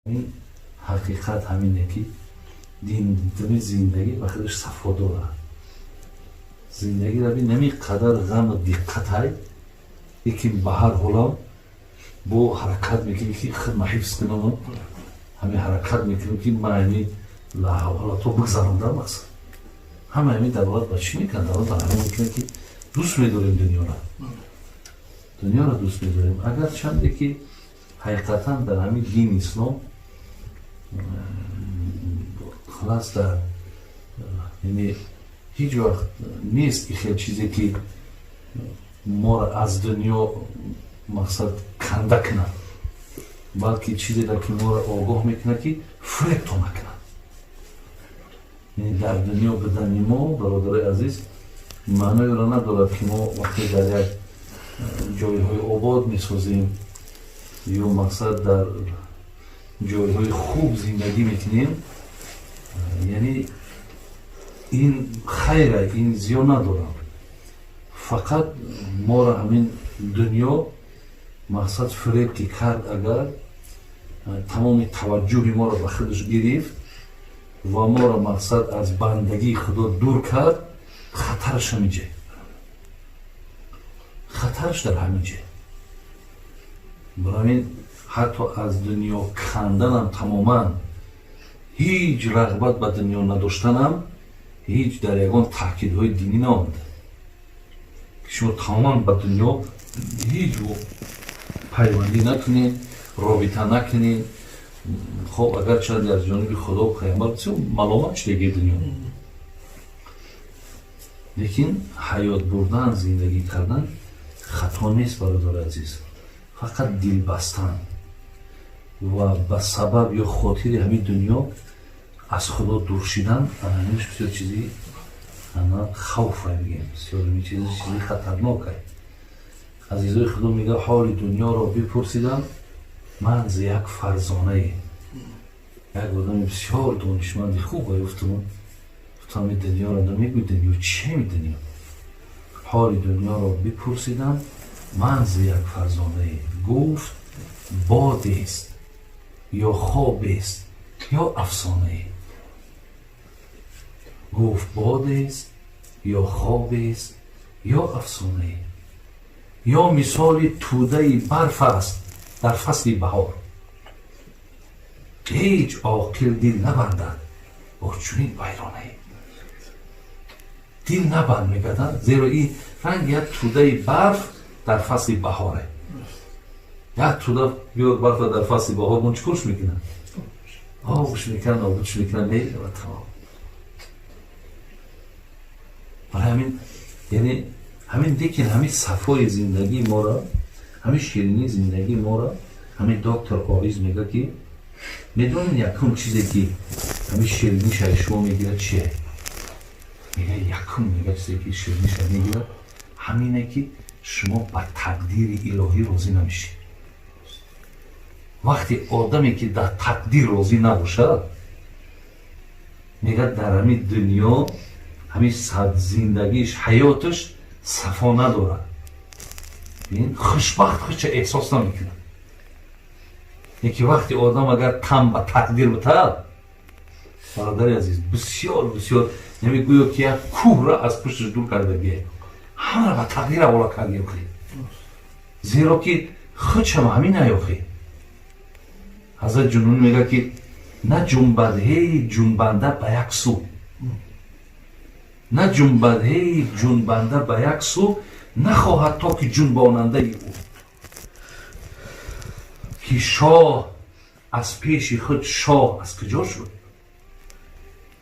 این حقیقت همینه که دین زندگی به خودش صفا داره. زندگی را نمی قدر غم و دقت های یکی به هر حالا با حرکت میکنی که خود ما حفظ کنم، همین حرکت میکنم که من همین حالا تو بگذارم مثلا همه همین دولت با چی میکنن؟ دولت همین میکنه که دوست میداریم دنیا را دوست میداریم. اگر چنده که حقیقتا در همین دین اسلام خلاص در یعنی هیچ وقت نیست که خیلی چیزی که ما را از دنیا مقصد کنده کنن، بلکه چیزی در که ما را آگاه میکنه که فریب تو نکنن. یعنی در دنیا بدن ما برادر عزیز معنی را ندارد که ما وقتی در یک جایهای آباد میسازیم یا مقصد در جایهای خوب زندگی میکنیم، یعنی این خیره، این زیان ندارم. فقط ما را همین دنیا مقصد فریب که کرد، اگر تمام توجه ما را به خودش گرفت و ما را مقصد از بندگی خدا دور کرد، خطرش همینجا، خطرش در همینجا. برای حتی از دنیا کندنم تماما هیچ رغبت به دنیا نداشتنم هیچ در یگان تاکیدهای دینی نامده که شما تماما به دنیا هیچ پیوندی نکنید، رابطه نکنید. خب اگر چند از جانب خدا و پیامبر بسید ملامت شده دنیا، لیکن حیات بردن، زندگی کردن خطا نیست برادر عزیز. فقط دل بستن و به سبب یا خاطر همین دنیا از خدا دور شدن همینش بسیار چیزی خوف میگیم، بسیار همین چیزی خطرناکه. عزیزای خدا میگه حال دنیا را بپرسیدم من ز یک فرزانه، یک آدم بسیار دانشمند خوب گفتم دنیا را نمیگوی دنیا چه میدونی؟ حال دنیا را بپرسیدم من ز یک فرزانه، گفت باد است یا خواب است یا افسانه. گفت باد است یا خواب است یا افسانه، یا مثال توده برف است در فصل بهار. هیچ عاقل دل نبندد با چنین ویرانه. دل نبند میگدن زیرا این رنگ یک توده برف در فصل بهاره. یک توده بیاد برف در فصل بهار من چکرش میکنن؟ آبش میکنن، آبش میکنن میگه و تمام. برای همین یعنی همین دیکن همین صفای زندگی ما را، همین شیرینی زندگی ما را همین دکتر آویز میگه که میدونین یکم چیزی که همین شیرینی شای شما میگیره چیه؟ میگه یکم میگه چیزی که شیرینی شای میگیره همینه که شما با تقدیر الهی راضی نمیشی. وقتی آدمی که در تقدیر راضی نباشه میگه در همین دنیا همین زندگیش حیاتش صفا نداره. ببین خوشبخت خودش احساس نمیکنه. یکی وقتی آدم اگر کم به تقدیر بده برادر عزیز بسیار بسیار نمیگوید که یک کوه را از پشتش دور کرده بیه، همه را به تقدیر حواله کرده بخی، زیرا که خودش هم همین نیاخی. حضرت جنون میگه که نه جنبد هی جنبنده به یک سو، نه جنبد هی جنبنده به یک سو، نخواهد تا که جنباننده ای او. که شاه از پیش خود شاه از کجا شد؟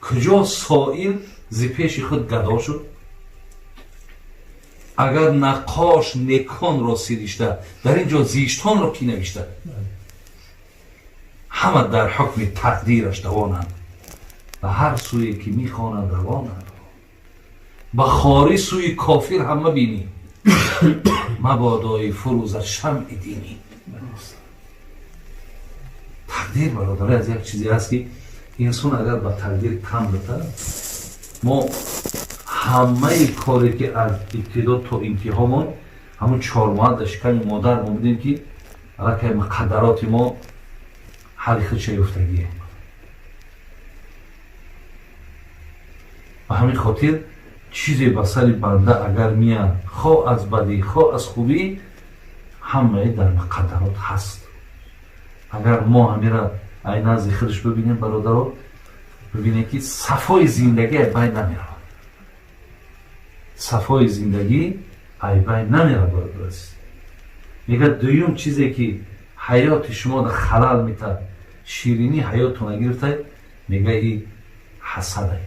کجا سائل ز پیش خود گدا شد؟ اگر نقاش نیکان را سریشته در اینجا زیشتان را کی نوشته؟ همه در حکم تقدیرش دوانند، و هر سوی که میخوانند روانند. به خاری سوی کافر همه بینی، مبادای فروز از شمع دینی. تقدیر برادر از یک چیزی هست که انسان اگر با تقدیر کم بده، ما همه کاری که از ابتدا تا انتها همون 4 ماه در شکم مادر ما بودیم که علاقه مقدرات ما حالی خودش یفتگیه. و همین خاطر چیزی به سر بنده اگر میاد خواه از بدی خواه از خوبی همه در مقدرات هست. اگر ما همین را ای نزد خودش ببینیم برادران، ببینیم که صفای زندگی ای بین نمیره، صفای زندگی ای بین نمیره برادران. میگه دویم چیزی که حیات شما را خلال میتر، شیرینی حیاتتون نگرفته، میگه ای حسده.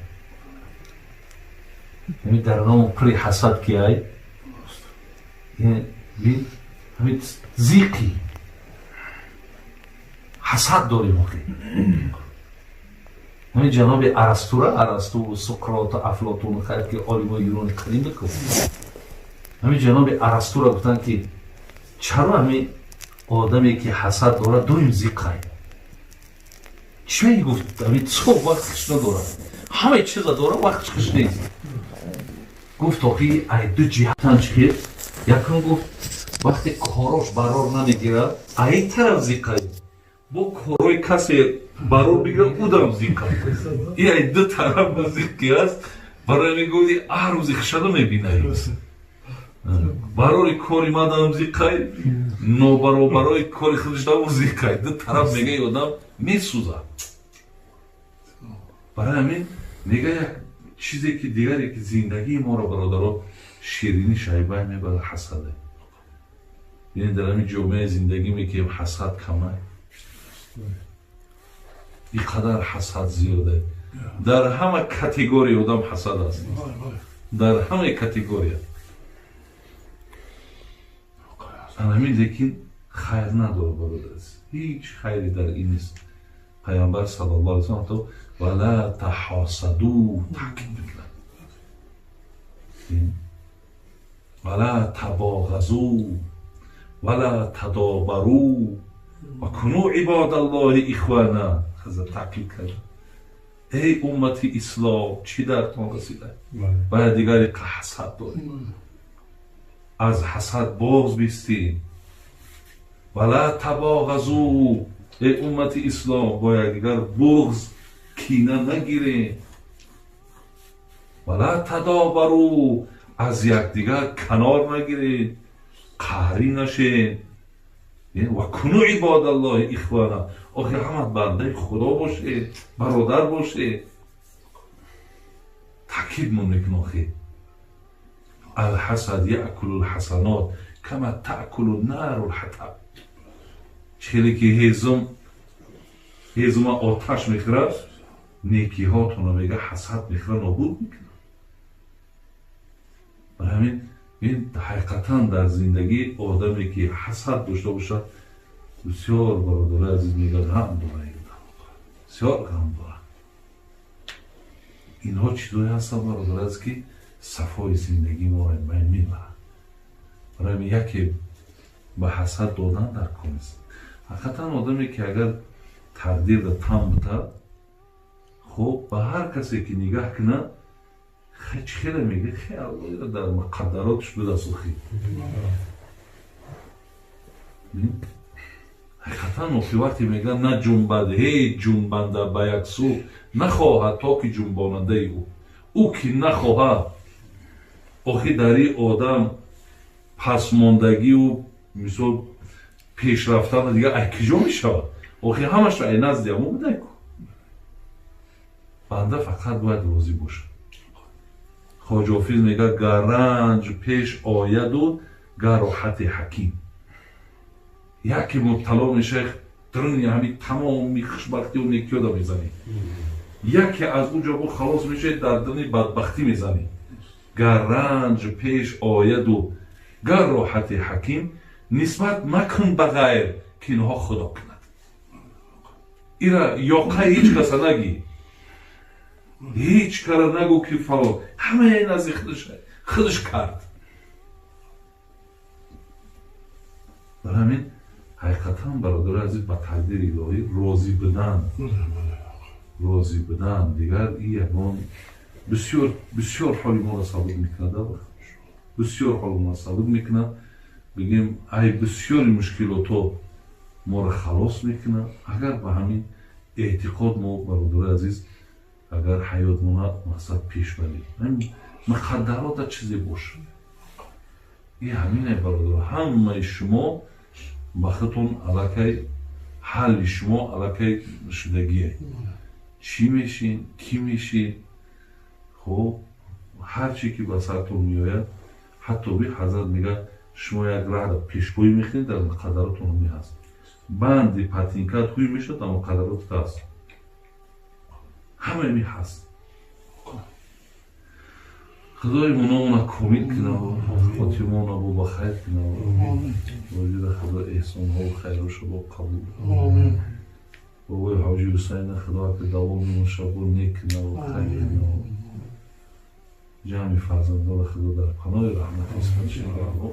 یعنی در نام پری حسد که ای یعنی همین زیقی حسد داریم آخی. همین جناب ارسطو و سقراط و افلاطون خیلی که عالمای ایران قدیم بکن، همین جناب ارسطو را گفتن که چرا همین آدمی که حسد داره دویم زیقه؟ چی گفت؟ همین تو وقتش نداره، همه چیز داره وقتش نیست. گفت آخی ای دو جهتنش که یکم گفت وقتی کاراش برار نمیگیره ای طرف زیقه، با کارای کسی برار بگیره او دارم زیقه. ای دو طرف زیقه است. برای میگویی هر روزی خشده میبینه برای کاری ما دارم زیقه، برای کاری خودش دارم زیقه. دو طرف میگه ای آدم میسوزه. برای همین میگه یک چیزی که دیگری که زندگی ما را برادران شیرینی شایبه میبره حسده. یعنی در همین جامعه زندگی میکنیم حسد کمه، اینقدر حسد زیاده. در همه کاتگوری آدم حسد است، در همه کاتگوری. همین لیکن خیر نداره برادر، هیچ خیری در این نیست. پیامبر صلی الله علیه و سلم ولا تحاسدوا تاکید میکنه، ولا تباغضوا ولا تدابروا و کنوا عباد الله اخوانا. حضرت تاکید کرد ای امت اسلام چی درتان رسیده؟ باید دیگری که حسد داریم، از حسد باز بیستیم. ولا تباغضوا ای امت اسلام باید دیگر بغض کینه نگیریم. ولا تدابروا از یکدیگر کنار نگیرید، قهری نشین. و کنوا عباد الله اخوانا، آخه همه بنده خدا باشه، برادر باشه. تاکید میکنه آخه الحسد یاکل الحسنات کما تاکل النار الحطب. چیزی که هیزم آتش میخوره، نیکی هاتون رو میگه حسد میخوره نابود میکنه. برای همین این حقیقتا در زندگی آدمی که حسد داشته باشه بسیار برادر عزیز میگه غم داره، بسیار غم داره. اینها چیزایی هستن برادر عزیز که صفای زندگی ما را بین میبرن. برای همین یکی به حسد دادن در کار است. حقیقتا آدمی که اگر تقدیر تام بده، خب به هر کسی که نگاه کنه خیلی میگه خیلی در مقدراتش بده سخی. حقیقتا نوخی وقتی میگه نه جنبد هیچ جنبنده به یک سو نخواهد تا که جنباننده او که نخواهد. آخی در این آدم پسماندگی و مثل پیش رفتن دیگه اکیجا میشود. آخی همش را این نزد همون بده کن. بنده فقط باید راضی باشه. خواجه حافظ میگه گر رنج پیش آید و گر راحت حکیم. یکی مبتلا میشه درنی همین تمام خوشبختی و نیکی رو میزنی، یکی از اونجا با خلاص میشه در درنی بدبختی میزنی. گر رنج پیش آید و گر راحت حکیم نسبت مکن به غیر که اینها خدا کند. ایرا یاقه هیچ کس نگی، هیچ کار نگو که فلان، همه این از خودش کرد. برای همین حقیقتا برادر عزیز به تقدیر الهی راضی بدن دیگر این یکمان بسیار حال ما را ثابت میکنه. بسیار حال ما را ثابت میکنه. بگیم ای بسیاری مشکلاتو ما را خلاص میکنه. اگر به همین اعتقاد ما برادر عزیز اگر حیات مونه مقصد پیش بریم، همین مقدرات چیزی باشه. این همینه برادر، همه شما بختون علاقه حال شما علاقه شدگیه. چی میشین، کی میشین، خب هر چی که به سرتون میآید، حتی بی حضرت میگه شما یک راه را پیشگویی میکنید در مقدراتون می هست. بند پتینکت خوی میشه در مقدرات هست، همه می هست. خدای اونا کامل کنه و خاتمه اونا با بخیر کنه و وجود خدا احسان ها و خیرش با قبول کنه. بابای حاجی حسین خدا که دوام مشابه نیک کنه و خیر کنه و جمعی فرزندان خدا در پناه رحمت اسمت شما